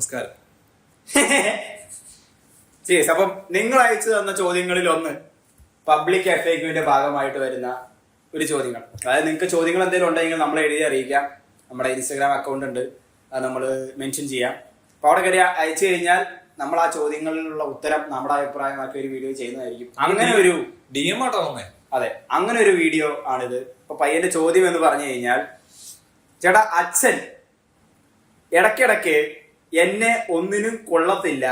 നമസ്കാരം. അപ്പം നിങ്ങൾ അയച്ചു തന്ന ചോദ്യങ്ങളിൽ ഒന്ന് പബ്ലിക് FAQന്റെ ഭാഗമായിട്ട് വരുന്ന ഒരു ചോദ്യങ്ങൾ. അതായത് നിങ്ങൾക്ക് ചോദ്യങ്ങൾ എന്തെങ്കിലും ഉണ്ടെങ്കിൽ നമ്മൾ എഴുതി അറിയിക്കാം. നമ്മുടെ ഇൻസ്റ്റാഗ്രാം അക്കൗണ്ട് ഉണ്ട്, അത് നമ്മൾ മെൻഷൻ ചെയ്യാം. അപ്പോൾ അവിടെ കയറി അയച്ചു കഴിഞ്ഞാൽ നമ്മൾ ആ ചോദ്യങ്ങളിലുള്ള ഉത്തരം നമ്മുടെ അഭിപ്രായമാക്കി ഒരു വീഡിയോ ചെയ്യുന്നതായിരിക്കും. അങ്ങനെ ഒരു DM ആട്ടോ വന്നേ. അതെ, അങ്ങനെ ഒരു വീഡിയോ ആണിത്. അപ്പൊ പയ്യന്റെ ചോദ്യം എന്ന് പറഞ്ഞു കഴിഞ്ഞാൽ, ചേട്ടാ അച്ഛൻ ഇടയ്ക്കിടയ്ക്ക് എന്നെ ഒന്നിനും കൊള്ളത്തില്ല,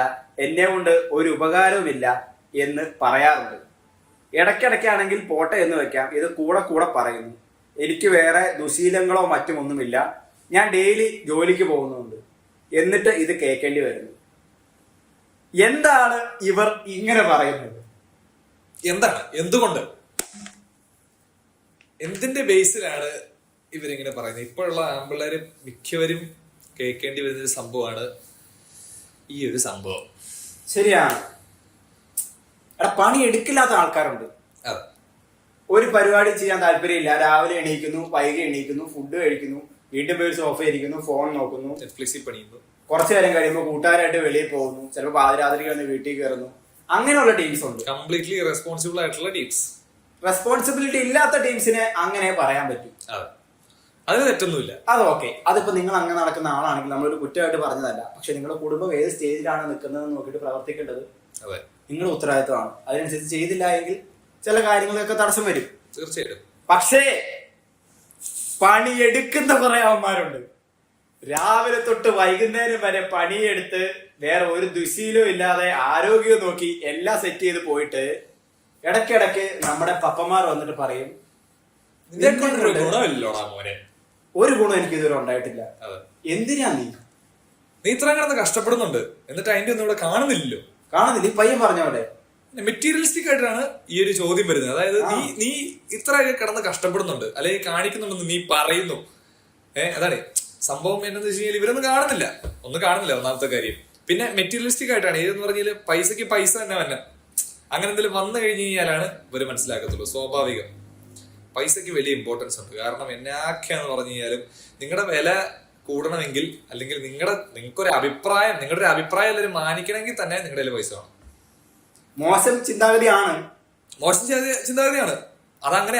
എന്നെ കൊണ്ട് ഒരു ഉപകാരവുമില്ല എന്ന് പറയാറുണ്ട്. ഇടയ്ക്കിടയ്ക്കാണെങ്കിൽ പോട്ടെ എന്ന് വെക്കാം, ഇത് കൂടെ കൂടെ പറയുന്നു. എനിക്ക് വേറെ ദുശീലങ്ങളോ മറ്റുമൊന്നുമില്ല, ഞാൻ ഡെയിലി ജോലിക്ക് പോകുന്നുണ്ട്, എന്നിട്ട് ഇത് കേൾക്കേണ്ടി വരുന്നു. എന്താണ് ഇവർ ഇങ്ങനെ പറയുന്നത്? എന്താണ്, എന്തുകൊണ്ട്, എന്തിന്റെ ബേസിലാണ് ഇവരിങ്ങനെ പറയുന്നത്? ഇപ്പോഴുള്ള ആൺപിള്ളേര് മിക്കവരും കേൾക്കേണ്ടി വരുന്നൊരു സംഭവമാണ് ഈ ഒരു സംഭവം. ശരിയാണ്. എടാ, പണി എടുക്കില്ലാത്ത ആൾക്കാരുണ്ട്. ഒരു പരിപാടി ചെയ്യാൻ താല്പര്യമില്ല, രാവിലെ എണീക്കുന്നു, വൈകി എണീക്കുന്നു, ഫുഡ് കഴിക്കുന്നു, വീണ്ടും പോയി സോഫയിൽ ഇരിക്കുന്നു, ഫോൺ നോക്കുന്നു, നെറ്റ്ഫ്ലിക്സിൽ പണിയുന്നു, കുറച്ചു നേരം കഴിയുമ്പോൾ കൂട്ടുകാരായിട്ട് വെളിയിൽ പോകുന്നു, ചിലപ്പോൾ പാതിരാത്രിക്ക് വന്ന് വീട്ടിൽ കയറുന്നു. അങ്ങനെയുള്ള ടീംസ് ഉണ്ട്. കംപ്ലീറ്റ്ലി റെസ്പോൺസിബിൾ ആയിട്ടുള്ള ടീംസ്. റെസ്പോൺസിബിലിറ്റി ഇല്ലാത്ത ടീംസിനെ അങ്ങനെ പറയാൻ പറ്റും. അതിന് തെറ്റൊന്നുമില്ല. അത് ഓക്കെ. അതിപ്പോ നിങ്ങൾ അങ്ങനെ നടക്കുന്ന ആളാണെങ്കിൽ നമ്മളൊരു കുറ്റമായിട്ട് പറഞ്ഞതല്ല. പക്ഷെ നിങ്ങളുടെ കുടുംബം ഏത് സ്റ്റേജിലാണ് നിൽക്കുന്നതെന്ന് നോക്കിയിട്ട് പ്രവർത്തിക്കേണ്ടത് നിങ്ങളുടെ ഉത്തരവാദിത്വമാണ്. അതിനനുസരിച്ച് ചെയ്തില്ല എങ്കിൽ ചില കാര്യങ്ങളൊക്കെ തടസ്സം വരും, തീർച്ചയായിട്ടും. പക്ഷേ പണിയെടുക്കുന്ന കുറെ അവന്മാരുണ്ട്. രാവിലെ തൊട്ട് വൈകുന്നേരം വരെ പണിയെടുത്ത് വേറെ ഒരു ദുശീലവും ഇല്ലാതെ ആരോഗ്യം നോക്കി എല്ലാം സെറ്റ് ചെയ്ത് പോയിട്ട് ഇടയ്ക്കിടയ്ക്ക് നമ്മുടെ പപ്പന്മാർ വന്നിട്ട് പറയും, ഒരു ഗുണം എനിക്ക് ഇതുവരെ ഉണ്ടായിട്ടില്ല. എന്തിനാ നീ ഇത്രയും കിടന്ന് കഷ്ടപ്പെടുന്നുണ്ട്, എന്നിട്ട് അതിന്റെ ഒന്നും ഇവിടെ കാണുന്നില്ലല്ലോ. ഈ പയ്യൻ പറഞ്ഞ പോലെ മെറ്റീരിയലിസ്റ്റിക് ആയിട്ടാണ് ഈ ഒരു ചോദ്യം വരുന്നത്. അതായത് നീ ഇത്രയൊക്കെ കിടന്ന് കഷ്ടപ്പെടുന്നുണ്ട്, അല്ലെങ്കിൽ കാണിക്കുന്നുണ്ടെന്ന് നീ പറയുന്നു. അതാണ് സംഭവം. എന്താന്ന് വെച്ച് കഴിഞ്ഞാൽ ഇവരൊന്നും കാണുന്നില്ല, ഒന്നാമത്തെ കാര്യം. പിന്നെ മെറ്റീരിയലിസ്റ്റിക് ആയിട്ടാണ് ഇതെന്ന് പറഞ്ഞാൽ പൈസക്ക് പൈസ തന്നെ അങ്ങനെ എന്തെങ്കിലും വന്നു കഴിഞ്ഞു കഴിഞ്ഞാലാണ് ഇവര് മനസ്സിലാക്കത്തുള്ളൂ. സ്വാഭാവികം. പൈസക്ക് വലിയ ഇമ്പോർട്ടൻസ് ഉണ്ട്. കാരണം എന്നാക്കെയാന്ന് പറഞ്ഞു കഴിഞ്ഞാലും നിങ്ങളുടെ വില കൂടണമെങ്കിൽ, അല്ലെങ്കിൽ നിങ്ങൾക്കൊരു അഭിപ്രായം, നിങ്ങളുടെ ഒരു അഭിപ്രായം എല്ലാവരും മാനിക്കണമെങ്കിൽ തന്നെ നിങ്ങളുടെ കയ്യിൽ പൈസ വേണം. മോശം ചിന്താഗതിയാണ്. അതങ്ങനെ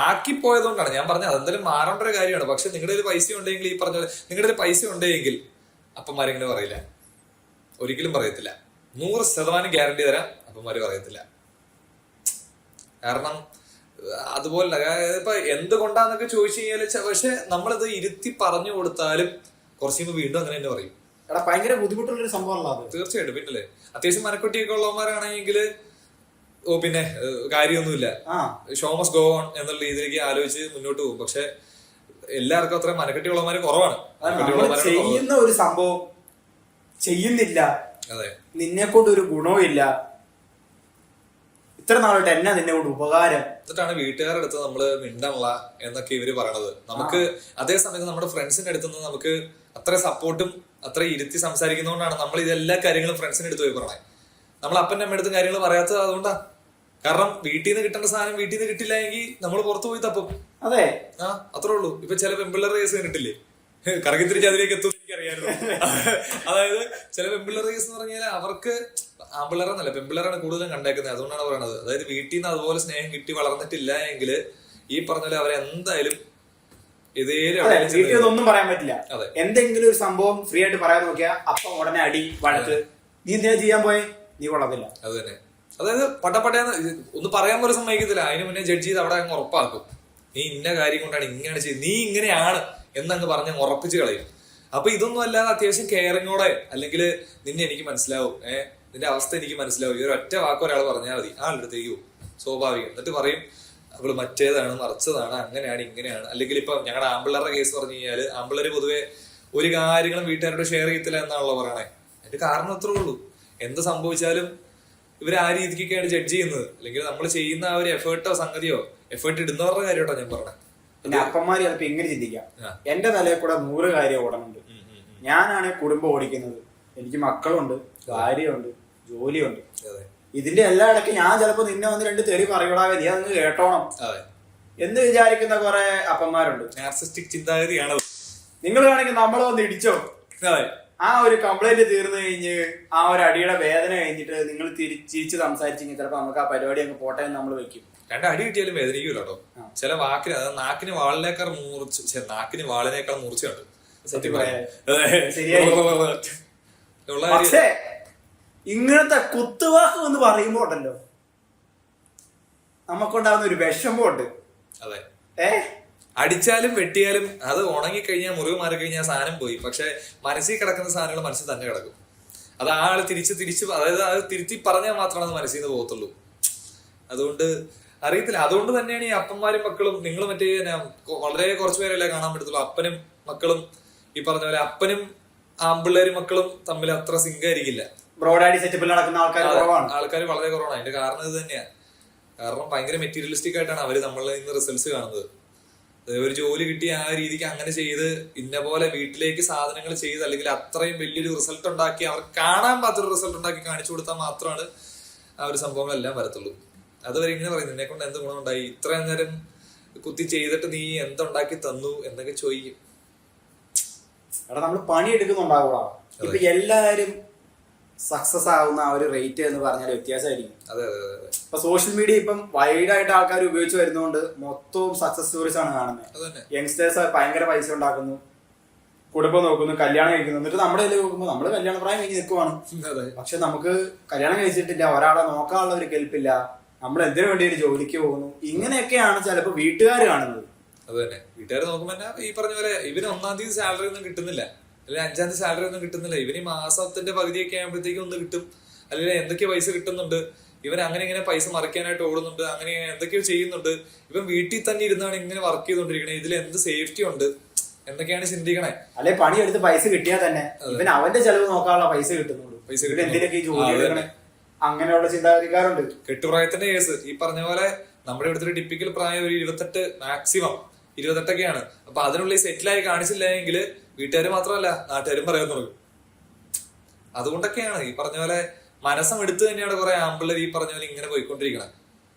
ആക്കിപ്പോയതുകൊണ്ടാണ് ഞാൻ പറഞ്ഞത്. അതെന്തായാലും മാറേണ്ട ഒരു കാര്യമാണ്. പക്ഷെ നിങ്ങളുടെ കയ്യിൽ പൈസ ഉണ്ടെങ്കിൽ, ഈ പറഞ്ഞ നിങ്ങളുടെ കയ്യിൽ പൈസ ഉണ്ടെങ്കിൽ അപ്പന്മാരെങ്ങനെ പറയില്ല? ഒരിക്കലും പറയത്തില്ല. 100% ഗ്യാരണ്ടി തരാം, അപ്പന്മാര് പറയത്തില്ല. കാരണം അതുപോലെ ഇപ്പൊ എന്തുകൊണ്ടാന്നൊക്കെ ചോദിച്ചു കഴിഞ്ഞാല്, പക്ഷെ നമ്മളിത് ഇരുത്തി പറഞ്ഞു കൊടുത്താലും കുറച്ച് വീണ്ടും അങ്ങനെ തന്നെ പറയും. ഭയങ്കര ബുദ്ധിമുട്ടുള്ളൊരു സംഭവമല്ല. തീർച്ചയായിട്ടും. പിന്നല്ലേ, അത്യാവശ്യം മനക്കൊട്ടിയൊക്കെ ഉള്ളവന്മാരാണെങ്കിൽ പിന്നെ കാര്യമൊന്നുമില്ല, ഷോ മസ്റ്റ് ഗോ ഓൺ എന്നുള്ള രീതിയിലേക്ക് ആലോചിച്ച് മുന്നോട്ട് പോകും. പക്ഷെ എല്ലാവർക്കും അത്ര മനക്കെട്ടിയുള്ളവന്മാര് കുറവാണ്. ചെയ്യുന്ന ഒരു സംഭവം ചെയ്യുന്നില്ല, അതെ, നിന്നെ കൊണ്ട് ഒരു ഗുണവും ഇല്ല, ഇത്ര നാളായിട്ട് എന്നാ നിന്നെ കൊണ്ട് ഉപകാരം, എന്നിട്ടാണ് വീട്ടുകാരുടെ അടുത്ത് നമ്മള് മിണ്ടല്ല എന്നൊക്കെ ഇവര് പറയണത്. നമുക്ക് അതേ സമയത്ത് നമ്മുടെ ഫ്രണ്ട്സിന്റെ അടുത്തുനിന്ന് നമുക്ക് അത്ര സപ്പോർട്ടും അത്ര ഇരുത്തി സംസാരിക്കുന്നതുകൊണ്ടാണ് നമ്മൾ ഇതെല്ലാ കാര്യങ്ങളും ഫ്രണ്ട്സിന്റെ അടുത്ത് പോയി പറയണേ. നമ്മൾ അപ്പൻ്റെ അമ്മ അടുത്ത് കാര്യങ്ങൾ പറയാത്തത് അതുകൊണ്ടാ. കാരണം വീട്ടിൽ നിന്ന് കിട്ടേണ്ട സാധനം വീട്ടിൽ നിന്ന് കിട്ടില്ല എങ്കിൽ നമ്മൾ പുറത്തു പോയി തപ്പും. അതെ, അത്രേ ഉള്ളൂ. ഇപ്പൊ ചില പെമ്പിള്ളേരുടെ കേസ് കണ്ടിട്ടില്ലേ, കറങ്ങി തിരിച്ച് അതിലേക്ക് എത്തും എനിക്കറിയാമായിരുന്നു. അതായത് ചില പെമ്പിള്ളേരുടെ കേസ് എന്ന് പറഞ്ഞാൽ അവർക്ക് ആമ്പിള്ളേരെന്നല്ല പെമ്പിള്ളേരാണ് കൂടുതലും കണ്ടേക്കുന്നത്. അതുകൊണ്ടാണ് പറയണത്. അതായത് വീട്ടിൽ നിന്ന് അതുപോലെ സ്നേഹം കിട്ടി വളർന്നിട്ടില്ല എങ്കിൽ ഈ പറഞ്ഞ അവരെന്തായാലും ഒന്നും പറയാൻ പറ്റില്ല. എന്തെങ്കിലും ഒരു സംഭവം ഫ്രീ ആയിട്ട് പറയാൻ നോക്കിയാ അപ്പൊ ഉടനെ അടി വഴക്ക്. നീ എന്തിനാ ചെയ്യാൻ പോയെ, നീ കൊള്ളത്തില്ല. അത് തന്നെ. അതായത് പട്ടപ്പട്ടയെന്ന് ഒന്ന് പറയാൻ പോലും സമ്മതിക്കത്തില്ല. അതിന് മുന്നേ ജഡ്ജ് ചെയ്ത് അവിടെ അങ്ങ് ഉറപ്പാക്കും. നീ ഇന്ന കാര്യം കൊണ്ടാണ് ഇങ്ങനെ ചെയ്ത്, നീ ഇങ്ങനെയാണ് എന്നങ്ങ് പറഞ്ഞ് ഉറപ്പിച്ച് കളയും. അപ്പൊ ഇതൊന്നും അല്ലാതെ അത്യാവശ്യം കെയറിങ്ങോടെ, അല്ലെങ്കിൽ നിന്നെ എനിക്ക് മനസ്സിലാവും, നിന്റെ അവസ്ഥ എനിക്ക് മനസ്സിലാവും, ഈ ഒരു ഒറ്റ വാക്ക് ഒരാൾ പറഞ്ഞാൽ മതി, ആളുടെ അടുത്തേക്ക് പോകും. സ്വാഭാവികം. എന്നിട്ട് പറയും അവള് മറ്റേതാണ്, മറിച്ചതാണ്, അങ്ങനെയാണ്, ഇങ്ങനെയാണ്. അല്ലെങ്കിൽ ഇപ്പൊ ഞങ്ങളുടെ ആമ്പിള്ളേരുടെ കേസ് പറഞ്ഞു കഴിഞ്ഞാല് ആമ്പിള്ളേര് പൊതുവെ ഒരു കാര്യങ്ങളും വീട്ടുകാരോട് ഷെയർ ചെയ്യത്തില്ല എന്നാണല്ലോ പറയണേ. അതിന്റെ കാരണം അത്രേ ഉള്ളൂ. എന്ത് സംഭവിച്ചാലും ഇവർ ആ രീതിക്കൊക്കെയാണ് ജഡ്ജ് ചെയ്യുന്നത്. അല്ലെങ്കിൽ നമ്മൾ ചെയ്യുന്ന ആ ഒരു എഫേർട്ട് ഇടുന്നവരുടെ കാര്യമായിട്ടോ ഞാൻ പറഞ്ഞത്. പിന്നെ അപ്പന്മാര് ചിലപ്പോ ഇങ്ങനെ ചിന്തിക്കാം, എന്റെ തലയിൽ കൂടെ 100 കാര്യം ഓടണുണ്ട്, ഞാനാണ് കുടുംബം ഓടിക്കുന്നത്, എനിക്ക് മക്കളുണ്ട്, ഭാര്യയുണ്ട്, ജോലിയുണ്ട്, ഇതിന്റെ എല്ലാ ഇടയ്ക്ക് ഞാൻ ചിലപ്പോ നിന്നെ വന്ന് 2 തെറി പറയൂടാതെ നീ അതൊന്ന് കേട്ടോണം എന്ന് വിചാരിക്കുന്ന കുറെ അപ്പന്മാരുണ്ട്. നാർസിസ്റ്റിക് ചിന്താഗതിയാണ്. നിങ്ങൾ വേണമെങ്കിൽ നമ്മളെ വന്ന് ഇടിച്ചോ, അതെ. ആ ഒരു കംപ്ലൈന്റ് തീർന്നു കഴിഞ്ഞ് ആ ഒരു അടിയുടെ വേദന കഴിഞ്ഞിട്ട് നിങ്ങൾ ചിരിച്ച് സംസാരിച്ചെങ്കിൽ ചിലപ്പോ നമുക്ക് ആ പരിപാടി അങ്ങ് പോട്ടെ എന്ന് നമ്മൾ വെക്കും. അടി കിട്ടിയാലും വേദനിക്കൂല കേട്ടോ. ചില വാക്കിന് അതായത് നാക്കിന് വാളിനേക്കാൾ നാക്കിന് വാളിനേക്കാൾ മൂർച്ചയുണ്ട്. സത്യം പക്ഷേ ഇങ്ങനത്തെ കുത്തുവാക്ക് എന്ന് പറയുമ്പോ ഉണ്ടല്ലോ നമുക്കുണ്ടാകുന്ന ഒരു വിഷമമുണ്ട്. അതെ, അടിച്ചാലും വെട്ടിയാലും അത് ഉണങ്ങിക്കഴിഞ്ഞാൽ മുറിവ് മാറിക്കഴിഞ്ഞാൽ സാധനം പോയി. പക്ഷെ മനസ്സിൽ കിടക്കുന്ന സാധനങ്ങൾ മനസ്സിൽ തന്നെ കിടക്കും. അത് ആ ആള് തിരിച്ച് അതായത് അത് തിരുത്തി പറഞ്ഞാൽ മാത്രമാണ് അത് മനസ്സിൽ നിന്ന് പോകത്തുള്ളൂ. അതുകൊണ്ട് അറിയത്തില്ല. അതുകൊണ്ട് തന്നെയാണ് ഈ അപ്പന്മാരും മക്കളും നിങ്ങൾ മറ്റേ വളരെ കുറച്ച് പേരല്ലേ കാണാൻ പറ്റത്തുള്ളൂ. അപ്പനും മക്കളും ഈ പറഞ്ഞ പോലെ അപ്പനും ആമ്പിള്ളേരും മക്കളും തമ്മിൽ അത്ര സിങ്കായിരിക്കില്ല. ബ്രോഡാഡി സെറ്റപ്പിൽ നടക്കുന്ന ആൾക്കാർ വളരെ കുറവാണ്. അതിന്റെ കാരണം ഇത് തന്നെയാണ്. കാരണം ഭയങ്കര മെറ്റീരിയലിസ്റ്റിക് ആയിട്ടാണ് അവര് നമ്മളിൽ നിന്ന് റിസൾട്ട്സ് കാണുന്നത്. ഒരു ജോലി കിട്ടി ആ രീതിക്ക് അങ്ങനെ ചെയ്ത് ഇന്ന പോലെ വീട്ടിലേക്ക് സാധനങ്ങൾ ചെയ്ത് അല്ലെങ്കിൽ അത്രയും വലിയൊരു റിസൾട്ട് ഉണ്ടാക്കി അവർക്ക് കാണാൻ പാത്തൊരു റിസൾട്ട് ഉണ്ടാക്കി കാണിച്ചു കൊടുത്താൽ മാത്രമാണ് ആ ഒരു സംഭവങ്ങളെല്ലാം വരത്തുള്ളൂ. അതുവരെ ഇങ്ങനെ പറയുന്നത് എന്നെ കൊണ്ട് എന്ത് ഗുണമുണ്ടായി, ഇത്രയും നേരം കുത്തി ചെയ്തിട്ട് നീ എന്തുണ്ടാക്കി തന്നു എന്നൊക്കെ ചോദിക്കും. എടാ നമ്മൾ പണിയെടുക്കുന്നുണ്ടാകൂടാ. ഇപ്പൊ എല്ലാരും സക്സസ് ആവുന്ന ആ ഒരു റേറ്റ് എന്ന് പറഞ്ഞാൽ വ്യത്യാസമായിരിക്കും. അതെ അതെ അതെ. ഇപ്പൊ സോഷ്യൽ മീഡിയ ഇപ്പം വൈഡായിട്ട് ആൾക്കാർ ഉപയോഗിച്ച് വരുന്നതുകൊണ്ട് മൊത്തവും സക്സസ് സ്റ്റോറീസ് ആണ് കാണുന്നത്. യങ്സ്റ്റേഴ്സ് ഭയങ്കര പൈസ ഉണ്ടാക്കുന്നു, കുടുംബം നോക്കുന്നു, കല്യാണം കഴിക്കുന്നു. എന്നിട്ട് നമ്മുടെ കയ്യിൽ നോക്കുമ്പോൾ നമ്മള് കല്യാണ പ്രായം കഴിഞ്ഞ് നിൽക്കുവാണ്. പക്ഷെ നമുക്ക് കല്യാണം കഴിച്ചിട്ടില്ല, ഒരാളെ നോക്കാനുള്ള ഒരു കെൽപ്പില്ല, നമ്മൾ എന്തിനു വേണ്ടി ഒരു ജോലിക്ക് പോകുന്നു. ഇങ്ങനെയൊക്കെയാണ് ചിലപ്പോ വീട്ടുകാർ കാണുന്നത്. അത് തന്നെ, വീട്ടുകാർ നോക്കുമ്പോ ഈ പറഞ്ഞ പോലെ ഇവന് 1-ാം തീയതി സാലറി ഒന്നും കിട്ടുന്നില്ല, അല്ലെങ്കിൽ 5-ാം തീയതി സാലറി ഒന്നും കിട്ടുന്നില്ല. ഇവന് ഈ മാസത്തിന്റെ പകുതിയൊക്കെ ആകുമ്പോഴത്തേക്കും ഒന്ന് കിട്ടും, അല്ലെങ്കിൽ എന്തൊക്കെ പൈസ കിട്ടുന്നുണ്ട്. ഇവൻ അങ്ങനെ ഇങ്ങനെ പൈസ മറിക്കാനായിട്ട് ഓടുന്നുണ്ട്, അങ്ങനെ എന്തൊക്കെയോ ചെയ്യുന്നുണ്ട്. ഇവൻ വീട്ടിൽ തന്നെ ഇരുന്നാണ് ഇങ്ങനെ വർക്ക് ചെയ്തോണ്ടിരിക്കണേ. ഇതിൽ എന്ത് സേഫ്റ്റി ഉണ്ട് എന്തൊക്കെയാണ് ചിന്തിക്കണേ. അല്ലെ പണിയെടുത്ത് പൈസ കിട്ടിയാൽ തന്നെ ഇവൻ അവന്റെ ചെലവ് നോക്കാനുള്ള പൈസ കിട്ടുന്നുള്ളൂ. പൈസ എന്തിനൊക്കെ ഈ ജോലി എടുക്കണേ, അങ്ങനെയുള്ള ചിന്താഗതിക്കാരുണ്ട്. കെട്ടുപ്രായത്തിന്റെ കേസ് ഈ പറഞ്ഞ പോലെ നമ്മുടെ ഇവിടുത്തെ ഒരു ടിപ്പിക്കൽ പ്രായം ഒരു 28, മാക്സിമം 28ഒക്കെയാണ്. അപ്പൊ അതിനുള്ളിൽ സെറ്റിലായി കാണിച്ചില്ല എങ്കിൽ വീട്ടുകാർ മാത്രമല്ല നാട്ടുകാരും പറയാൻ തുടങ്ങും. അതുകൊണ്ടൊക്കെയാണ് ഈ പറഞ്ഞ പോലെ മനസ്സും എടുത്ത് തന്നെയാണ് കുറെ ആമ്പിള്ളേർ ഈ പറഞ്ഞ പോലെ ഇങ്ങനെ പോയിക്കൊണ്ടിരിക്കണം.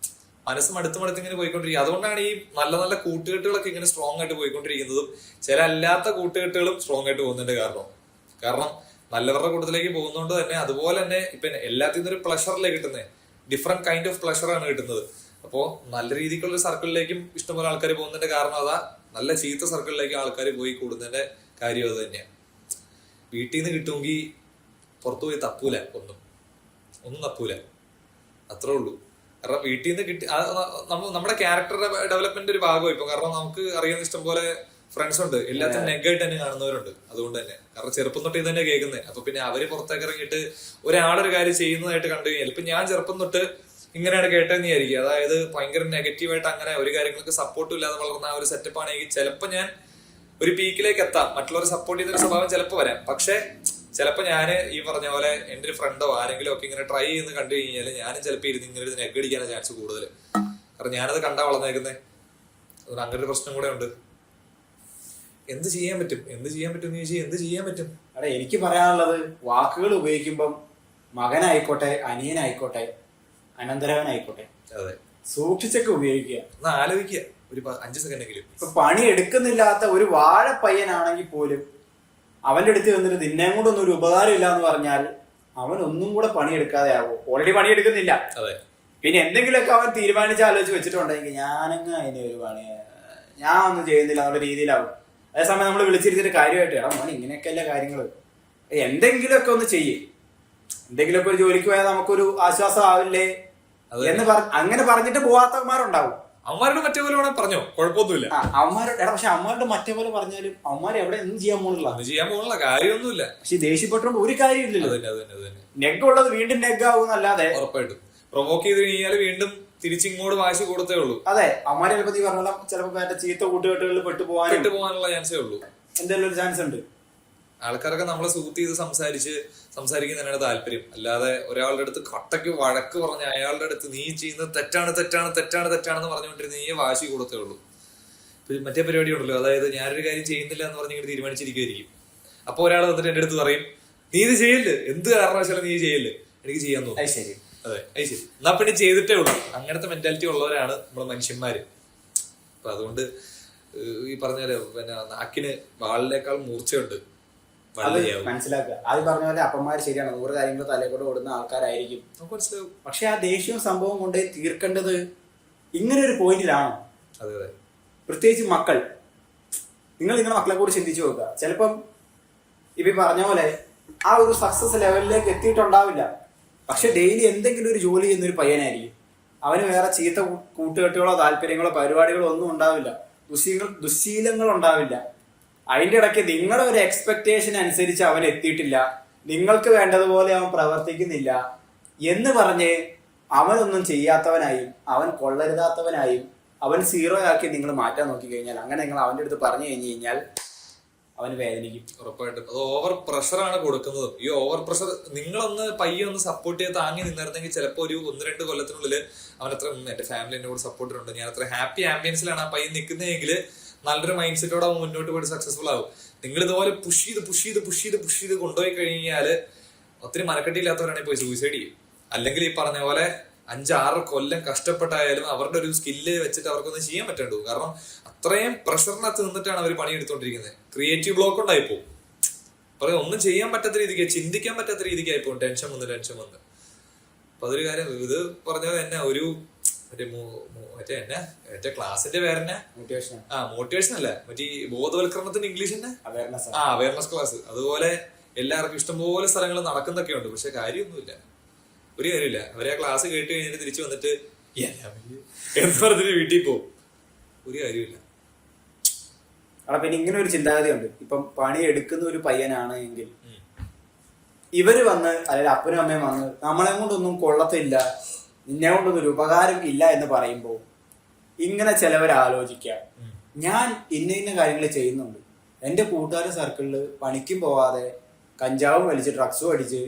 മനസ്സും അടുത്തും ഇങ്ങനെ പോയിക്കൊണ്ടിരിക്കുക. അതുകൊണ്ടാണ് ഈ നല്ല നല്ല കൂട്ടുകെട്ടുകളൊക്കെ ഇങ്ങനെ സ്ട്രോങ് ആയിട്ട് പോയിക്കൊണ്ടിരിക്കുന്നതും ചില അല്ലാത്ത കൂട്ടുകെട്ടുകളും സ്ട്രോങ് ആയിട്ട് പോകുന്നതിന്റെ കാരണം നല്ലവരുടെ കൂട്ടത്തിലേക്ക് പോകുന്നതുകൊണ്ട് തന്നെ അതുപോലെ തന്നെ ഇപ്പൊ എല്ലാത്തിൽ നിന്നൊരു പ്ലഷറിലേക്ക് കിട്ടുന്നത് ഡിഫറെന്റ് കൈൻഡ് ഓഫ് പ്ലഷറാണ് കിട്ടുന്നത്. അപ്പോ നല്ല രീതിക്കുള്ള സർക്കിളിലേക്കും ഇഷ്ടംപോലെ ആൾക്കാർ പോകുന്നതിന്റെ കാരണം അതാ, നല്ല ചീത്ത സർക്കിളിലേക്ക് ആൾക്കാർ പോയി കൂടുന്നതിന്റെ കാര്യം അത് തന്നെയാണ്. വീട്ടിൽ നിന്ന് കിട്ടുമെങ്കിൽ പുറത്തു പോയി തപ്പൂല, ഒന്നും തപ്പൂല, അത്രേ ഉള്ളൂ. കാരണം വീട്ടിൽ നിന്ന് കിട്ടി നമ്മുടെ ക്യാരക്ടർ ഡെവലപ്മെന്റ് ഒരു ഭാഗമായി ഇപ്പൊ. കാരണം നമുക്ക് അറിയാവുന്ന ഇഷ്ടം പോലെ ഫ്രണ്ട്സ് ഉണ്ട്, എല്ലാത്തിനും നെഗായിട്ട് തന്നെ കാണുന്നവരുണ്ട്. അതുകൊണ്ട് തന്നെ കാരണം ചെറുപ്പം തൊട്ട് ഇത് തന്നെ കേൾക്കുന്നത്. അപ്പൊ പിന്നെ അവര് പുറത്തേക്ക് ഇറങ്ങിയിട്ട് ഒരാളൊരു കാര്യം ചെയ്യുന്നതായിട്ട് കണ്ടു കഴിഞ്ഞാൽ ഇപ്പൊ ഞാൻ ചെറുപ്പം തൊട്ട് ഇങ്ങനെയാണ് കേട്ടതെന്ന് വിചാരിക്കുക. അതായത് ഭയങ്കര നെഗറ്റീവായിട്ട് അങ്ങനെ ഒരു കാര്യങ്ങൾക്ക് സപ്പോർട്ടും ഇല്ലാതെ വളർന്ന ആ ഒരു സെറ്റപ്പ് ആണെങ്കിൽ ചിലപ്പോൾ ഞാൻ ഒരു പീക്കിലേക്ക് എത്താം, മറ്റുള്ളവരെ സപ്പോർട്ട് ചെയ്യുന്ന സ്വഭാവം ചിലപ്പോൾ വരാം. പക്ഷെ ചിലപ്പോൾ ഞാൻ ഈ പറഞ്ഞ പോലെ എന്റെ ഒരു ഫ്രണ്ടോ ആരെങ്കിലും ഒക്കെ ഇങ്ങനെ ട്രൈ ചെയ്യുന്ന കണ്ടു കഴിഞ്ഞാൽ ഞാനും ചിലപ്പോൾ ഇരുന്ന് ഇങ്ങനെ ഒരു നെഗ് അടിക്കാനുള്ള ചാൻസ് കൂടുതൽ. കാരണം ഞാനത് കണ്ടാ വളർന്നേക്കുന്നത്. അതുകൊണ്ട് അങ്ങനെ ഒരു പ്രശ്നം കൂടെ ഉണ്ട്. എന്ത് ചെയ്യാൻ പറ്റും എന്ന് ചോദിച്ചാൽ എന്ത് ചെയ്യാൻ പറ്റും? അതെ, എനിക്ക് പറയാനുള്ളത് വാക്കുകൾ ഉപയോഗിക്കുമ്പം മകനായിക്കോട്ടെ, അനിയനായിക്കോട്ടെ, അനന്തരവനായിക്കോട്ടെ, അതെ, സൂക്ഷിച്ചൊക്കെ ഉപയോഗിക്കുക. ഒന്ന് ആലോചിക്കുക ഒരു 5 സെക്കൻഡെങ്കിലും. ഇപ്പൊ പണി എടുക്കുന്നില്ലാത്ത ഒരു വാഴപ്പയ്യനാണെങ്കിൽ പോലും അവന്റെ അടുത്ത് വന്നിട്ട് നിന്നെ കൊണ്ടൊന്നും ഒരു ഉപകാരം ഇല്ല എന്ന് പറഞ്ഞാൽ അവൻ ഒന്നും കൂടെ പണിയെടുക്കാതെ ആവും. ഓൾറെഡി പണിയെടുക്കുന്നില്ല. പിന്നെ എന്തെങ്കിലുമൊക്കെ അവൻ തീരുമാനിച്ച് ആലോചിച്ച് വെച്ചിട്ടുണ്ടെങ്കിൽ ഞാനങ്ങ് അതിന് ഒരു പണി ഞാൻ ഒന്നും ചെയ്യുന്നില്ല എന്നുള്ള രീതിയിലാവും. അതേസമയം നമ്മൾ വിളിച്ചിരുത്തിട്ട് കാര്യമായിട്ട് എടാ മോൻ ഇങ്ങനെയൊക്കെയല്ല കാര്യങ്ങൾ, എന്തെങ്കിലുമൊക്കെ ഒന്ന് ചെയ്യേ, എന്തെങ്കിലുമൊക്കെ ഒരു ജോലിക്ക് പോയാൽ നമുക്കൊരു ആശ്വാസം ആവില്ലേ എന്ന് അങ്ങനെ പറഞ്ഞിട്ട് പോവാത്തവന്മാരുണ്ടാവും. അവന്മാരോട് മറ്റേ പോലെ വേണം പറഞ്ഞോ, കുഴപ്പമൊന്നുമില്ല. അവന്മാരുടെ പക്ഷെ അവന്മാരുടെ മറ്റേ പോലെ പറഞ്ഞാലും അവന്മാർ എവിടെ ഒന്നും ചെയ്യാൻ പോകുന്നില്ല, കാര്യമൊന്നുമില്ല. പക്ഷെ ദേഷ്യപ്പെട്ടോണ്ട് ഒരു കാര്യമില്ലല്ലോ. നെഗ് ഉള്ളത് വീണ്ടും നെഗ് ആവുന്നല്ലാതെ ഉറപ്പായിട്ടും പ്രൊവോക്ക് ചെയ്ത് കഴിഞ്ഞാൽ വീണ്ടും തിരിച്ചിങ്ങോട്ട് വാശി കൊടുത്തേ ഉള്ളൂ. അതെ, അവന്മാരെ ചിലപ്പോ നീ പറഞ്ഞ ചിലപ്പോ മറ്റേ ചീത്ത കൂട്ടുകെട്ടുകളിൽ പെട്ടുപോകാനുള്ള ചാൻസേ ഉള്ളൂ. എന്തെങ്കിലും ഒരു ചാൻസ് ഉണ്ട്. ആൾക്കാരൊക്കെ നമ്മളെ സൂത്ത് ചെയ്ത് സംസാരിക്കുന്നതിനാണ് താല്പര്യം. അല്ലാതെ ഒരാളുടെ അടുത്ത് കട്ടയ്ക്ക് വഴക്ക് പറഞ്ഞ് അയാളുടെ അടുത്ത് നീ ചെയ്യുന്നത് തെറ്റാണെന്ന് പറഞ്ഞുകൊണ്ടിരുന്ന നീ വാശി കൊടുത്തേ ഉള്ളൂ. മറ്റേ പരിപാടി ഉണ്ടല്ലോ, അതായത് ഞാനൊരു കാര്യം ചെയ്യുന്നില്ല എന്ന് പറഞ്ഞിങ്ങനെ തീരുമാനിച്ചിരിക്കുമായിരിക്കും. അപ്പൊ ഒരാൾ വന്നിട്ട് എന്റെ അടുത്ത് പറയും നീ ഇത് ചെയ്യല്ലേ, എന്ത് കാരണവശാലും നീ ചെയ്യല്ലേ, എനിക്ക് ചെയ്യാൻ തോന്നും. അതെ, അത് ശരി, എന്നാ പിന്നെ ചെയ്തിട്ടേ ഉള്ളൂ. അങ്ങനത്തെ മെന്റാലിറ്റി ഉള്ളവരാണ് നമ്മള് മനുഷ്യന്മാര്. അപ്പൊ അതുകൊണ്ട് ഈ പറഞ്ഞ പിന്നെ നാക്കിന് വാളിനേക്കാൾ മൂർച്ചയുണ്ട്. അത് മനസ്സിലാക്കുക. അത് പറഞ്ഞ പോലെ അപ്പന്മാര് ശരിയാണ്, 100 കാര്യങ്ങൾ തലയിൽ കൂടെ ഓടുന്ന ആൾക്കാരായിരിക്കും. മനസ്സിലാവും. പക്ഷെ ആ ദേഷ്യവും സംഭവം കൊണ്ട് തീർക്കേണ്ടത് ഇങ്ങനെ ഒരു പോയിന്റിലാണോ? അതെ അതെ. പ്രത്യേകിച്ച് മക്കൾ, നിങ്ങളുടെ മക്കളെ കൂടി ചിന്തിച്ചു നോക്കുക. ചിലപ്പം ഇപ്പൊ പറഞ്ഞ പോലെ ആ ഒരു സക്സസ് ലെവലിലേക്ക് എത്തിയിട്ടുണ്ടാവില്ല. പക്ഷെ ഡെയിലി എന്തെങ്കിലും ഒരു ജോലി ചെയ്യുന്ന ഒരു പയ്യനായിരിക്കും. അവന് വേറെ ചീത്ത കൂട്ടുകെട്ടുകളോ താല്പര്യങ്ങളോ പരിപാടികളോ ഒന്നും ഉണ്ടാവില്ല, ദുശ്ശീലങ്ങൾ ഉണ്ടാവില്ല. അതിൻ്റെ ഇടയ്ക്ക് നിങ്ങളുടെ ഒരു എക്സ്പെക്ടേഷൻ അനുസരിച്ച് അവൻ എത്തിയിട്ടില്ല, നിങ്ങൾക്ക് വേണ്ടതുപോലെ അവൻ പ്രവർത്തിക്കുന്നില്ല എന്ന് പറഞ്ഞ് അവനൊന്നും ചെയ്യാത്തവനായും അവൻ കൊള്ളരുതാത്തവനായും അവൻ സീറോ ആക്കി നിങ്ങൾ മാറ്റാൻ നോക്കി കഴിഞ്ഞാൽ, അങ്ങനെ നിങ്ങൾ അവൻ്റെ അടുത്ത് പറഞ്ഞു കഴിഞ്ഞു കഴിഞ്ഞാൽ അവന് വേദനിക്കും ഉറപ്പായിട്ടും. അത് ഓവർ പ്രഷറാണ് കൊടുക്കുന്നത്. ഈ ഓവർ പ്രഷർ നിങ്ങളൊന്ന് പയ്യെ ഒന്ന് സപ്പോർട്ട് ചെയ്ത് താങ്ങി നിന്നിരുന്നെങ്കിൽ ചിലപ്പോൾ ഒരു 1-2 കൊല്ലത്തിനുള്ളിൽ അവനത്ര എന്റെ ഫാമിലി എന്റെ കൂടെ സപ്പോർട്ടിനുണ്ട്, ഞാൻ അത്ര ഹാപ്പി ആംബിയൻസിലാണ് ആ പയ്യൻ നിൽക്കുന്നതെങ്കിൽ നല്ലൊരു മൈൻഡ് സെറ്റോടെ അവൻ മുന്നോട്ട് പോയിട്ട് സക്സസ്ഫുൾ ആവും. നിങ്ങൾ ഇതുപോലെ പുഷ് ചെയ്ത് കൊണ്ടുപോയി കഴിഞ്ഞാൽ ഒത്തിരി മനക്കെട്ടിയില്ലാത്തവരാണെങ്കിൽ പോയി സൂയിസൈഡ് ചെയ്യും. അല്ലെങ്കിൽ ഈ പറഞ്ഞ പോലെ 5-6 കൊല്ലം കഷ്ടപ്പെട്ടായാലും അവരുടെ ഒരു സ്കില്ല് വെച്ചിട്ട് അവർക്കൊന്നും ചെയ്യാൻ പറ്റണ്ടു. കാരണം അത്രയും പ്രഷറിനകത്ത് നിന്നിട്ടാണ് അവർ പണിയെടുത്തോണ്ടിരിക്കുന്നത്. ക്രിയേറ്റീവ് ബ്ലോക്ക് ഉണ്ടായിപ്പോ പറയാം, ഒന്നും ചെയ്യാൻ പറ്റാത്ത രീതിക്ക്, ചിന്തിക്കാൻ പറ്റാത്ത രീതിക്കായിപ്പോ ടെൻഷൻ വന്ന്. അപ്പൊ അതൊരു കാര്യം. ഇത് പറഞ്ഞ തന്നെ ഒരു മറ്റേ ക്ലാസിന്റെ പേരെന്നെ മോട്ടിവേഷൻ അല്ല, മറ്റേ ബോധവൽക്കരണത്തിന്റെ ഇംഗ്ലീഷ് തന്നെ അവയർനെസ് ക്ലാസ്. അതുപോലെ എല്ലാവർക്കും ഇഷ്ടംപോലെ സ്ഥലങ്ങൾ നടക്കുന്നൊക്കെ ഉണ്ട്. പക്ഷെ കാര്യമൊന്നുമില്ല, ഒരു കാര്യമില്ല. അവരെ ആ ക്ലാസ് കേട്ട് കഴിഞ്ഞിട്ട് തിരിച്ചു വന്നിട്ട് എന്ന് പറഞ്ഞിട്ട് വീട്ടിൽ പോകും. ഒരു കാര്യമില്ല. പിന്നെ ഇങ്ങനെ ഒരു ചിന്താഗതി ഉണ്ട്. ഇപ്പം പണി എടുക്കുന്ന ഒരു പയ്യനാണ് എങ്കിൽ ഇവര് വന്ന്, അതായത് അപ്പനും അമ്മയും വന്ന് നമ്മളെ കൊണ്ടൊന്നും കൊള്ളത്തില്ല, നിന്നെ കൊണ്ടൊന്നും ഒരു ഉപകാരം ഇല്ല എന്ന് പറയുമ്പോൾ ഇങ്ങനെ ചിലവർ ആലോചിക്കാം, ഞാൻ ഇന്ന കാര്യങ്ങൾ ചെയ്യുന്നുണ്ട്, എൻ്റെ കൂട്ടുകാരുടെ സർക്കിളിൽ പണിക്കും പോവാതെ കഞ്ചാവും വലിച്ച് ഡ്രഗ്സും അടിച്ച്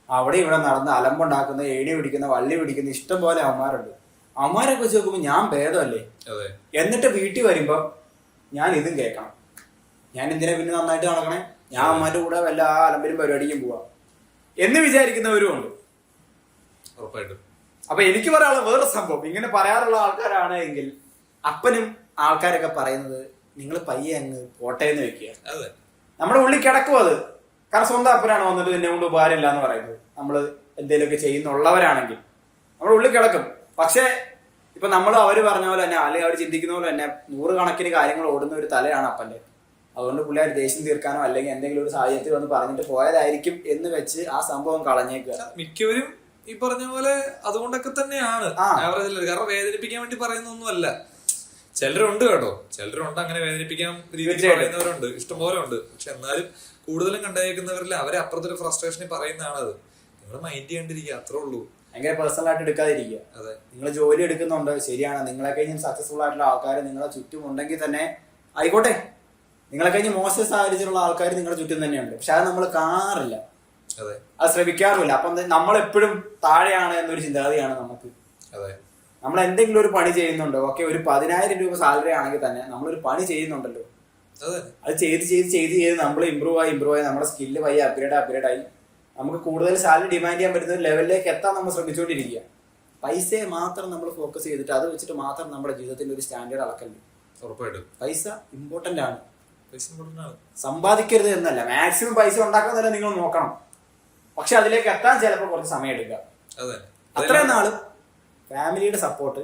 അവിടെ ഇവിടെ നടന്ന് അലമ്പുണ്ടാക്കുന്ന, ഏണി പിടിക്കുന്ന, വള്ളി പിടിക്കുന്ന ഇഷ്ടം പോലെ അവന്മാരുണ്ട്. അവന്മാരൊക്കെ വെച്ച് നോക്കുമ്പോൾ ഞാൻ ഭേദമല്ലേ? എന്നിട്ട് വീട്ടിൽ വരുമ്പോ ഞാൻ ഇതും കേൾക്കണം, ഞാൻ എന്തിനാ പിന്നെ നന്നായിട്ട് നടക്കണേ, ഞാൻ അമ്മമാരുടെ കൂടെ വല്ല അലമ്പലും പരിപാടിക്കും പോവാ എന്ന് വിചാരിക്കുന്നവരും ഉണ്ട്. അപ്പൊ എനിക്ക് പറയാനുള്ള വേറെ സംഭവം, ഇങ്ങനെ പറയാറുള്ള ആൾക്കാരാണ് എങ്കിൽ അപ്പനും ആൾക്കാരൊക്കെ പറയുന്നത് നിങ്ങൾ പയ്യെ അങ്ങ് പോട്ടേന്ന് വെക്കുക. നമ്മുടെ ഉള്ളിൽ കിടക്കും അത്. കാരണം സ്വന്തം അപ്പനാണ് വന്നിട്ട് നിന്നെ കൊണ്ട് ഉപകാരമില്ല എന്ന് പറയുന്നത്. നമ്മൾ എന്തെങ്കിലുമൊക്കെ ചെയ്യുന്നുള്ളവരാണെങ്കിൽ നമ്മുടെ ഉള്ളിൽ കിടക്കും. പക്ഷെ ഇപ്പൊ നമ്മൾ അവര് പറഞ്ഞ പോലെ തന്നെ, അല്ലെങ്കിൽ അവർ ചിന്തിക്കുന്ന പോലെ തന്നെ 100 കണക്കിന് കാര്യങ്ങൾ ഓടുന്ന ഒരു തലയാണ് അപ്പന്റെ. അതുകൊണ്ട് പുള്ളിയാർ ദേഷ്യം തീർക്കാനോ അല്ലെങ്കിൽ എന്തെങ്കിലും ഒരു സാഹചര്യത്തിൽ വന്ന് പറഞ്ഞിട്ട് പോയതായിരിക്കും എന്ന് വെച്ച് ആ സംഭവം കളഞ്ഞേക്കുക. മിക്കവരും ഈ പറഞ്ഞ പോലെ അതുകൊണ്ടൊക്കെ തന്നെയാണ് ആവറേജ്. കാരണം വേദനിപ്പിക്കാൻ വേണ്ടി പറയുന്നൊന്നുമല്ല. ചിലരുണ്ട് കേട്ടോ, ചിലരുണ്ട് അങ്ങനെ വേദനിപ്പിക്കാൻ രീതിയിൽ പറയുന്നവരുണ്ട്, ഇഷ്ടംപോലെ ഉണ്ട്. പക്ഷെ എന്നാലും കൂടുതലും കണ്ടേക്കുന്നവരിൽ അവരെ അപ്പുറത്തൊരു ഫ്രസ്ട്രേഷനിൽ പറയുന്നതാണ് അത്. നിങ്ങൾ മൈൻഡ് ചെയ്യേണ്ടിരിക്കുക, അത്രേ ഉള്ളൂ. ഭയങ്കര പേഴ്സണൽ ആയിട്ട് എടുക്കാതിരിക്കുക. അതെ, നിങ്ങൾ ജോലി എടുക്കുന്നുണ്ട്, ശരിയാണ്. നിങ്ങളെ കഴിഞ്ഞും സക്സസ്ഫുൾ ആയിട്ടുള്ള ആൾക്കാർ നിങ്ങളെ ചുറ്റും ഉണ്ടെങ്കിൽ തന്നെ ആയിക്കോട്ടെ, നിങ്ങളെ കഴിഞ്ഞ് മോശം സാഹചര്യത്തിലുള്ള ആൾക്കാർ നിങ്ങളുടെ ചുറ്റും തന്നെയുണ്ട്. പക്ഷെ അത് നമ്മൾ കാണാറില്ല, അത് ശ്രമിക്കാറുമില്ല. അപ്പം നമ്മളെപ്പോഴും താഴെയാണ് എന്നൊരു ചിന്താഗതിയാണ് നമുക്ക്. നമ്മൾ എന്തെങ്കിലും ഒരു പണി ചെയ്യുന്നുണ്ടോ, ഓക്കെ, ഒരു 10,000 രൂപ സാലറി ആണെങ്കിൽ തന്നെ നമ്മളൊരു പണി ചെയ്യുന്നുണ്ടല്ലോ, അത് ചെയ്ത് നമ്മൾ ഇമ്പ്രൂവ് ആയി നമ്മുടെ സ്കില്ല് വഴി അപ്ഗ്രേഡ് ആയി നമുക്ക് കൂടുതൽ സാലറി ഡിമാൻഡ് ചെയ്യാൻ പറ്റുന്ന ഒരു ലെവലിലേക്ക് എത്താൻ നമ്മൾ ശ്രമിച്ചുകൊണ്ടിരിക്കുക. പൈസയെ മാത്രം നമ്മൾ ഫോക്കസ് ചെയ്തിട്ട് അത് വെച്ചിട്ട് മാത്രം നമ്മുടെ ജീവിതത്തിന്റെ ഒരു സ്റ്റാൻഡേർഡ് അളക്കല്ലേ. ഉറപ്പായിട്ടും പൈസ ഇമ്പോർട്ടന്റ് ആണ്. സമ്പാദിക്കരുത് എന്നല്ല, മാക്സിമം പൈസ ഉണ്ടാക്കാൻ തന്നെ നിങ്ങൾ നോക്കണം. പക്ഷെ അതിലേക്ക് എത്താൻ ചിലപ്പോൾ കുറച്ച് സമയം എടുക്കുക. അത്രയും നാളും ഫാമിലിയുടെ സപ്പോർട്ട്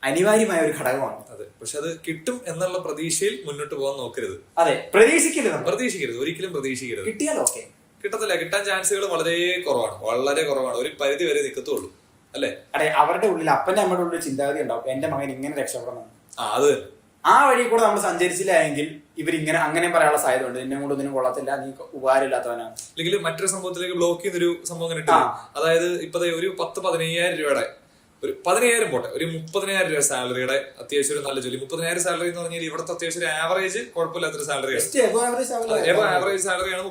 അനിവാര്യമായ ഒരു ഘടകമാണ്. അതെ, പക്ഷെ അത് കിട്ടും എന്നുള്ള പ്രതീക്ഷയിൽ മുന്നോട്ട് പോകാൻ നോക്കരുത്. അതെ, പ്രതീക്ഷിക്കരുത്, ഒരിക്കലും പ്രതീക്ഷിക്കരുത്. കിട്ടിയാലോ ഓക്കെ, കിട്ടത്തില്ല. കിട്ടാൻ ചാൻസുകൾ വളരെ കുറവാണ്. ഒരു പരിധി വരെ നിൽക്കത്തുള്ളൂ, അല്ലെ? അതെ, അവരുടെ ഉള്ളിൽ, അപ്പന്റെ അമ്മയുടെ ഉള്ളിൽ ചിന്താഗതി ഉണ്ടാവും, എന്റെ മകൻ ഇങ്ങനെ രക്ഷപ്പെടണം. അത് ആ വഴി കൂടെ നമ്മൾ സഞ്ചരിച്ചില്ല എങ്കിൽ ഇവരിങ്ങനെ അങ്ങനെ പറയാനുള്ള സാധ്യത ഉണ്ട്, എന്നെ കൊണ്ട് ഒന്നിനും കൊള്ളത്തില്ല, നീ ഉപകാരമില്ലാത്തവനാണ്. അല്ലെങ്കിൽ മറ്റൊരു സംഭവത്തിലേക്ക് ബ്ലോക്ക് ചെയ്യുന്നൊരു സംഭവം കിട്ടും. അതായത് ഇപ്പൊ ഒരു 10-15,000 രൂപയുടെ, ഒരു 15,000 പോട്ടെ, ഒരു 30,000 രൂപ സാലറിയുടെ അത്യാവശ്യം ഒരു നല്ല ജോലി. 30,000 സാലറി എന്ന് പറഞ്ഞാൽ ഇവിടുത്തെ അത്യാവശ്യം ഒരു ആവറേജ് കുഴപ്പമില്ലാത്തൊരു സാലറിയാണ്. ആവറേജ് സാലറിയാണ്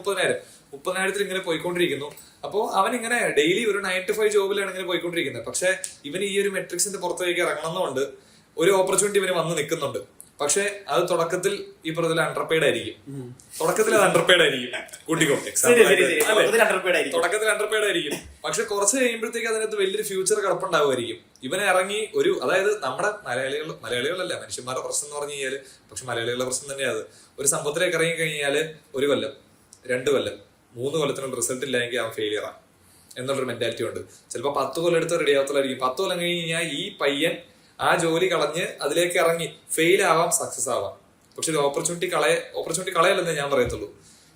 30,000 ഇങ്ങനെ പോയിക്കൊണ്ടിരിക്കുന്നു. അപ്പോൾ അവൻ ഇങ്ങനെ ഡെയിലി ഒരു 9 to 5 ജോബിലാണ് ഇങ്ങനെ പോയിക്കൊണ്ടിരിക്കുന്നത്. പക്ഷെ ഇവന് ഈ ഒരു മെട്രിക്സിന്റെ പുറത്തേക്ക് ഇറങ്ങണമെന്നുണ്ട്, ഒരു ഓപ്പർച്യൂണിറ്റി ഇവന് വന്ന് നിൽക്കുന്നുണ്ട്. പക്ഷെ അത് തുടക്കത്തിൽ ഈ പറഞ്ഞ അണ്ടർപെയ്ഡ് ആയിരിക്കും. തുടക്കത്തിൽ അണ്ടർപെയ്ഡ് ആയിരിക്കും. പക്ഷെ കുറച്ച് കഴിയുമ്പോഴത്തേക്ക് അതിനകത്ത് വലിയൊരു ഫ്യൂച്ചർ കിടപ്പുണ്ടാവുമായിരിക്കും. ഇവനെ ഇറങ്ങി ഒരു, അതായത് നമ്മുടെ മലയാളികളല്ല, മനുഷ്യന്മാരുടെ പ്രശ്നം എന്ന് പറഞ്ഞു കഴിഞ്ഞാല്, പക്ഷെ മലയാളികളുടെ പ്രശ്നം തന്നെയാണ് അത്. ഒരു സംഭവത്തിലേക്ക് ഇറങ്ങി കഴിഞ്ഞാല് 1 കൊല്ലം 2 കൊല്ലം 3 കൊല്ലത്തിനുള്ള റിസൾട്ട് ഇല്ലെങ്കിൽ അവൻ ഫെയിലിയറാണ് എന്നുള്ളൊരു മെന്റാലിറ്റി ഉണ്ട്. ചിലപ്പോൾ 10 കൊല്ലം എടുത്ത് റെഡി ആവത്തുള്ളായിരിക്കും. 10 കൊല്ലം കഴിഞ്ഞ് കഴിഞ്ഞാൽ ഈ പയ്യൻ ആ ജോലി കളഞ്ഞ് അതിലേക്ക് ഇറങ്ങി ഫെയിൽ ആവാം, സക്സസ് ആവാം. പക്ഷെ ഒരു ഓപ്പർച്യൂണിറ്റി കളയല്ലെന്നേ ഞാൻ പറയത്തുള്ളൂ.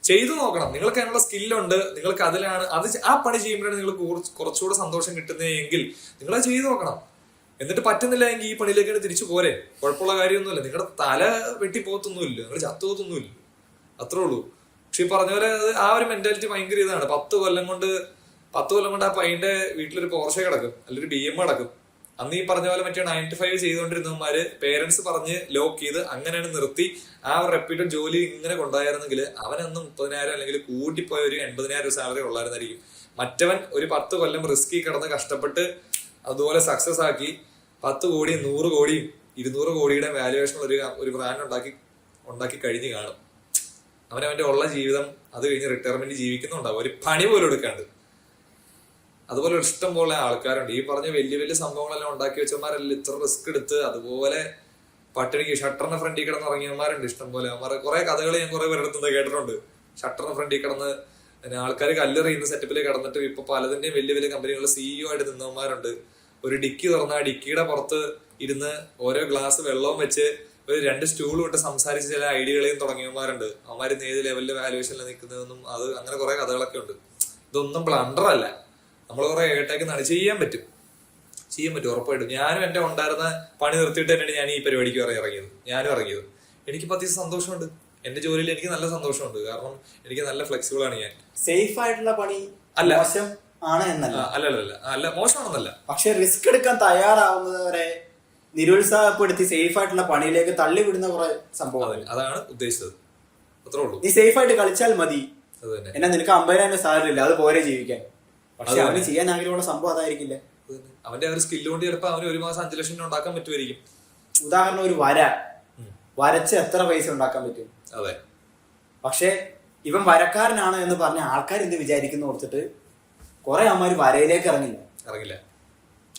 ചെയ്തു നോക്കണം. നിങ്ങൾക്ക് അതിനുള്ള സ്കില്ലുണ്ട്, നിങ്ങൾക്ക് അതിലാണ് ആ പണി ചെയ്യുമ്പോഴാണ് നിങ്ങൾക്ക് കുറച്ചുകൂടെ സന്തോഷം കിട്ടുന്നതെങ്കിൽ നിങ്ങൾ അത് ചെയ്തു നോക്കണം. എന്നിട്ട് പറ്റുന്നില്ല എങ്കിൽ ഈ പണിയിലേക്ക് തിരിച്ചു പോരെ, കുഴപ്പമുള്ള കാര്യമൊന്നുമില്ല. നിങ്ങളുടെ തല വെട്ടി പോകത്തൊന്നുമില്ല, നിങ്ങൾ ചത്തുപോകത്തൊന്നുമില്ല, അത്രേ ഉള്ളൂ. പക്ഷെ ഈ പറഞ്ഞ പോലെ ആ ഒരു മെന്റാലിറ്റി ഭയങ്കര ഇതാണ്. 10 കൊല്ലം കൊണ്ട് ആ പയ്യന്റെ വീട്ടിലൊരു പോർഷെ കിടക്കും, അല്ലെങ്കിൽ ഒരു BM കിടക്കും. അന്ന് ഈ പറഞ്ഞ പോലെ മറ്റേ 9 to 5 ചെയ്തുകൊണ്ടിരുന്നവന്മാര് പേരൻസ് പറഞ്ഞ് ലോക്ക് ചെയ്ത് അങ്ങനെയാണ് നിർത്തി ആ ഒരു റെപ്യൂട്ടഡ് ജോലി ഇങ്ങനെ കൊണ്ടുപോയിരുന്നെങ്കിൽ അവനന്ന് 30,000 അല്ലെങ്കിൽ കൂട്ടിപ്പോയ ഒരു 80,000 സാലറി ഉള്ളായിരുന്നായിരിക്കും. മറ്റവൻ ഒരു 10 കൊല്ലം റിസ്കി കിടന്ന് കഷ്ടപ്പെട്ട് അതുപോലെ സക്സസ് ആക്കി 10 കോടിയും 100 കോടിയും 200 കോടിയുടെ വാല്യുവേഷൻ ഒരു ബ്രാൻഡ് ഉണ്ടാക്കി കഴിഞ്ഞ് കാണും. അവനവന്റെ ഉള്ള ജീവിതം അത് കഴിഞ്ഞ് റിട്ടയർമെന്റ് ജീവിക്കുന്നുണ്ടാവും, ഒരു പണി പോലും എടുക്കാണ്ട്. അതുപോലെ ഇഷ്ടം പോലെ ആൾക്കാരുണ്ട്. ഈ പറഞ്ഞ വലിയ വലിയ സംഭവങ്ങളെല്ലാം ഉണ്ടാക്കി വെച്ചവന്മാരെല്ലാം ഇത്ര റിസ്ക് എടുത്ത് അതുപോലെ പട്ടിണിക്ക് ഷട്ടറിന്റെ ഫ്രണ്ടിൽ കിടന്ന് ഇറങ്ങിയവന്മാരുണ്ട് ഇഷ്ടം പോലെ. അവന്മാരെ കുറെ കഥകൾ ഞാൻ കുറെ പേരെടുത്ത് കേട്ടിട്ടുണ്ട്. ഷട്ടറിന്റെ ഫ്രണ്ടിൽ കിടന്ന് ആൾക്കാർ കല്ലെറിയുന്ന സെറ്റപ്പിൽ കിടന്നിട്ട് ഇപ്പൊ പലതിന്റെയും വലിയ വലിയ കമ്പനികളിൽ CEO ആയിട്ട് നിന്നവന്മാരുണ്ട്. ഒരു ഡിക്കി തുറന്ന ആ ഡിക്കിയുടെ പുറത്ത് ഇരുന്ന് ഓരോ ഗ്ലാസ് വെള്ളവും വെച്ച് ഒരു 2 സ്റ്റൂളും ഇട്ട് സംസാരിച്ച് ചില ഐഡിയകളെയും തുടങ്ങിയവന്മാരുണ്ട്. അവന്മാരിന്ന് ഏത് ലെവലിലെ വാല്യുവേഷനിൽ നിൽക്കുന്നതെന്നും അത് അങ്ങനെ കുറെ കഥകളൊക്കെ ഉണ്ട്. ഇതൊന്നും ബ്ലണ്ടർ അല്ല, നമ്മൾ കുറെ ഏട്ടാക്കി ചെയ്യാൻ പറ്റും ഉറപ്പായിട്ടും. ഞാനും എന്റെ ഉണ്ടായിരുന്ന പണി നിർത്തിയിട്ട് തന്നെയാണ് ഞാൻ ഈ പരിപാടിക്ക് ഇറങ്ങിയത്. എനിക്ക് 10 സന്തോഷമുണ്ട്. എന്റെ ജോലിയിൽ എനിക്ക് നല്ല സന്തോഷമുണ്ട്. കാരണം എനിക്ക് നല്ല ഫ്ലെക്സിബിൾ ആണ്. ഞാൻ സേഫ് ആയിട്ടുള്ള പണി അല്ല, മോശം ആണ് എന്നല്ല, അല്ല മോശമാണെന്നല്ല. പക്ഷെ റിസ്ക് എടുക്കാൻ തയ്യാറാവുന്നവരെ നിരുത്സാഹപ്പെടുത്തി സേഫ് ആയിട്ടുള്ള പണിയിലേക്ക് തള്ളിവിടുന്ന കുറെ സംഭവം. അതാണ് ഉദ്ദേശിച്ചത്, അത്രേ ഉള്ളൂ. നീ സേഫ് ആയിട്ട് കളിച്ചാൽ മതി, എന്നാ നിനക്ക് 50,000 സാലറി ഇല്ല, അത് പോരെ ജീവിക്കാൻ. പക്ഷെ അവന് ചെയ്യാൻ ആഗ്രഹമുള്ള സംഭവം അതായിരിക്കില്ല. അവന്റെ ഒരു സ്കില്ല് കൊണ്ട് ചിലപ്പോൾ അവന് ഒരു മാസം 5 ലക്ഷം ഉണ്ടാക്കാൻ പറ്റുമായിരിക്കും. ഉദാഹരണം, ഒരു വരച്ച് എത്ര പൈസ ഉണ്ടാക്കാൻ പറ്റും? അതെ. പക്ഷെ ഇവൻ വരക്കാരനാണ് എന്ന് പറഞ്ഞ ആൾക്കാർ എന്ത് വിചാരിക്കുന്നു ഓർത്തിട്ട് കുറെ അമ്മമാര് വരയിലേക്ക് ഇറങ്ങില്ല.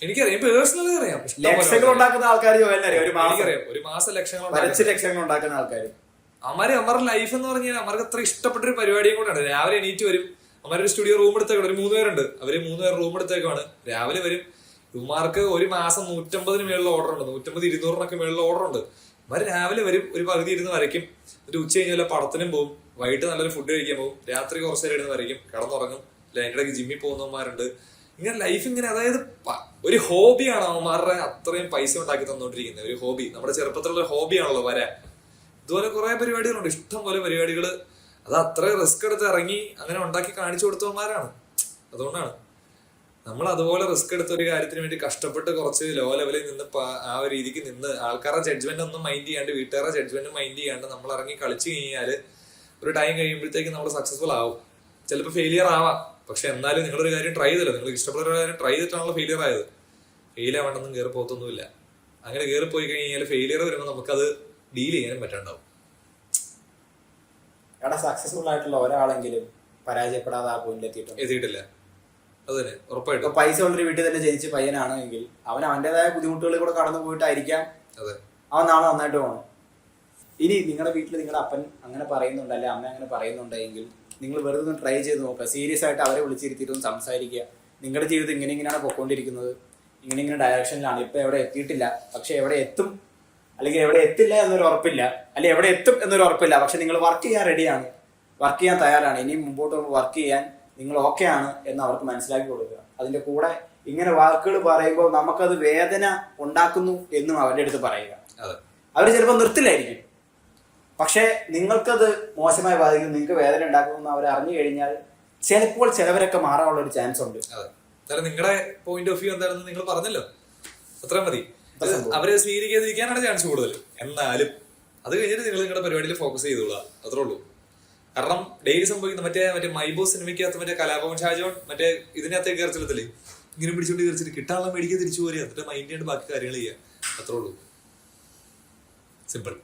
എനിക്കറിയാം, പേഴ്സണലി അറിയാം. ലക്ഷങ്ങൾ ഉണ്ടാക്കുന്ന ആൾക്കാർ ഒരു മാസം ലക്ഷങ്ങൾ വരച്ച് ലക്ഷങ്ങൾ ഉണ്ടാക്കുന്ന ആൾക്കാർ. അവരുടെ ലൈഫ് എന്ന് പറഞ്ഞാൽ അവർക്ക് അത്ര ഇഷ്ടപ്പെട്ട ഒരു പരിപാടിയും കൂടെയാണ്. രാവിലെ എണീറ്റ് വരും, അവരൊരു സ്റ്റുഡിയോ റൂം എടുത്തേക്കാണ്. ഒരു 3 പേരുണ്ട്, അവര് 3 പേർ റൂം എടുത്തേക്കാണ്. രാവിലെ വരും. ഇവന്മാർക്ക് ഒരു മാസം 150 മേളിൽ ഓർഡർ ഉണ്ട്, 150-200 മേളിൽ ഓർഡർ ഉണ്ട്. അവര് രാവിലെ വരും, ഒരു പകുതി ഇരുന്ന് വരയ്ക്കും. ഒരു ഉച്ച കഴിഞ്ഞാൽ പടത്തിനും പോകും, വൈകിട്ട് നല്ലൊരു ഫുഡ് കഴിക്കാൻ പോകും, രാത്രി കുറച്ച് നേരം ഇരുന്ന് വരയ്ക്കും, കിടന്നുറങ്ങും. അതിൻ്റെ ഇടയ്ക്ക് ജിമ്മിൽ പോകുന്നവന്മാരുണ്ട്. ഇങ്ങനെ ലൈഫ് ഇങ്ങനെ, അതായത് ഒരു ഹോബിയാണ് അവന്മാരുടെ അത്രയും പൈസ ഉണ്ടാക്കി തന്നുകൊണ്ടിരിക്കുന്നത്. ഒരു ഹോബി, നമ്മുടെ ചെറുപ്പത്തിലുള്ള ഹോബിയാണല്ലോ വര. ഇതുപോലെ കുറെ പരിപാടികളുണ്ട്, ഇഷ്ടം പോലെ പരിപാടികൾ. അത് അത്ര റിസ്ക് എടുത്ത് ഇറങ്ങി അങ്ങനെ ഉണ്ടാക്കി കാണിച്ചു കൊടുത്തവന്മാരാണ്. അതുകൊണ്ടാണ് നമ്മൾ അതുപോലെ റിസ്ക് എടുത്ത ഒരു കാര്യത്തിന് വേണ്ടി കഷ്ടപ്പെട്ട് കുറച്ച് ലോ ലെവലിൽ നിന്ന് ആ ഒരു രീതിക്ക് നിന്ന് ആൾക്കാരുടെ ജഡ്ജ്മെന്റ് ഒന്നും മൈൻഡ് ചെയ്യാണ്ട്, വീട്ടുകാരുടെ ജഡ്ജ്മെന്റ് മൈൻഡ് ചെയ്യാണ്ട് നമ്മൾ ഇറങ്ങി കളിച്ചു കഴിഞ്ഞാല് ഒരു ടൈം കഴിയുമ്പോഴത്തേക്ക് നമ്മൾ സക്സസ്ഫുൾ ആവും. ചിലപ്പോൾ ഫെയിലിയർ ആവാം, പക്ഷെ എന്നാലും നിങ്ങളൊരു കാര്യം ട്രൈ ചെയ്തല്ലോ, നിങ്ങൾക്ക് ഇഷ്ടപ്പെട്ട ഒരു കാര്യം ട്രൈ ചെയ്തിട്ടാണല്ലോ ഫെയിലിയർ ആയത്. ഫെയിൽ ആവണമെന്നും കയറി പോകത്തൊന്നുമില്ല. അങ്ങനെ കയറി പോയി കഴിഞ്ഞാൽ ഫെയിലിയർ വരുമ്പോൾ നമുക്കത് ഡീൽ ചെയ്യാനും പറ്റാണ്ടാവും. സക്സസ്ഫുൾ ആയിട്ടുള്ള ഒരാളെങ്കിലും പരാജയപ്പെടാതെ ആ പോയിന്റിൽ എത്തിയിട്ടില്ല. അത് തന്നെ ഉറപ്പായിട്ടും. പൈസ ഉള്ളൊരു വീട്ടിൽ തന്നെ ജനിച്ച പയ്യനാണ് എങ്കിൽ അവൻ അവന്റേതായ ബുദ്ധിമുട്ടുകളിൽ കൂടെ കടന്നു പോയിട്ടായിരിക്കാം അവൻ നാളെ നന്നായിട്ട് പോകണം. ഇനി നിങ്ങളുടെ വീട്ടിൽ നിങ്ങളുടെ അപ്പൻ അങ്ങനെ പറയുന്നുണ്ട്, അല്ലെ അമ്മ അങ്ങനെ പറയുന്നുണ്ടെങ്കിൽ നിങ്ങൾ വെറുതെ ഒന്ന് ട്രൈ ചെയ്ത് നോക്കുക. സീരിയസ് ആയിട്ട് അവരെ വിളിച്ചിരുത്തിയിട്ടൊന്ന് സംസാരിക്കുക. നിങ്ങളുടെ ജീവിതം ഇങ്ങനെയാണ് പൊയ്ക്കൊണ്ടിരിക്കുന്നത്, ഇങ്ങനെ ഡയറക്ഷനിലാണ്, ഇപ്പൊ എവിടെ എത്തിയിട്ടില്ല, പക്ഷെ എവിടെ എത്തും അല്ലെങ്കിൽ എവിടെ എത്തില്ല എന്നൊരു ഉറപ്പില്ല, അല്ലെങ്കിൽ എവിടെ എത്തും എന്നൊരു ഉറപ്പില്ല. പക്ഷെ നിങ്ങൾ വർക്ക് ചെയ്യാൻ റെഡിയാണ്, വർക്ക് ചെയ്യാൻ തയ്യാറാണ്, ഇനിയും മുമ്പോട്ട് വർക്ക് ചെയ്യാൻ നിങ്ങൾ ഓക്കെ ആണ് എന്ന് അവർക്ക് മനസ്സിലാക്കി കൊടുക്കുക. അതിന്റെ കൂടെ ഇങ്ങനെ വാക്കുകൾ പറയുമ്പോൾ നമുക്കത് വേദന ഉണ്ടാക്കുന്നു എന്നും അവരുടെ അടുത്ത് പറയുക. അവർ ചിലപ്പോൾ നിർത്തില്ലായിരിക്കും, പക്ഷെ നിങ്ങൾക്കത് മോശമായി ബാധിക്കും, നിങ്ങൾക്ക് വേദന ഉണ്ടാക്കുമെന്ന് അവർ അറിഞ്ഞു കഴിഞ്ഞാൽ ചിലപ്പോൾ ചിലവരൊക്കെ മാറാനുള്ള ഒരു ചാൻസ് ഉണ്ട്. നിങ്ങളുടെ പോയിന്റ് ഓഫ് വ്യൂ എന്താണെന്ന് നിങ്ങൾ പറഞ്ഞല്ലോ, അത്ര മതി. അവരെ സ്വീകരിക്കാതിരിക്കാനാണ് ചാൻസ് കൂടുതൽ. എന്നാലും അത് കഴിഞ്ഞിട്ട് നിങ്ങൾ നിങ്ങളുടെ പരിപാടിയിൽ ഫോക്കസ് ചെയ്തോളുക, അത്രേ ഉള്ളൂ. കാരണം ഡെയിലി സംഭവിക്കുന്ന മറ്റേ മൈബോ സിനിമയ്ക്കകത്ത് മറ്റേ കലാഭവൻ ഷാജോൺ മറ്റേ ഇതിനകത്തേക്ക് കയറിച്ചിടത്തില്ലേ, ഇങ്ങനെ പിടിച്ചോണ്ട് കയറിച്ചിട്ട് കിട്ടാനുള്ള മേടിക്കുക, തിരിച്ചു പോരുക, എന്നിട്ട് മൈൻഡ് ചെയ്യാണ്ട് ബാക്കി കാര്യങ്ങൾ ചെയ്യുക, അത്രേ ഉള്ളൂ. സിമ്പിൾ.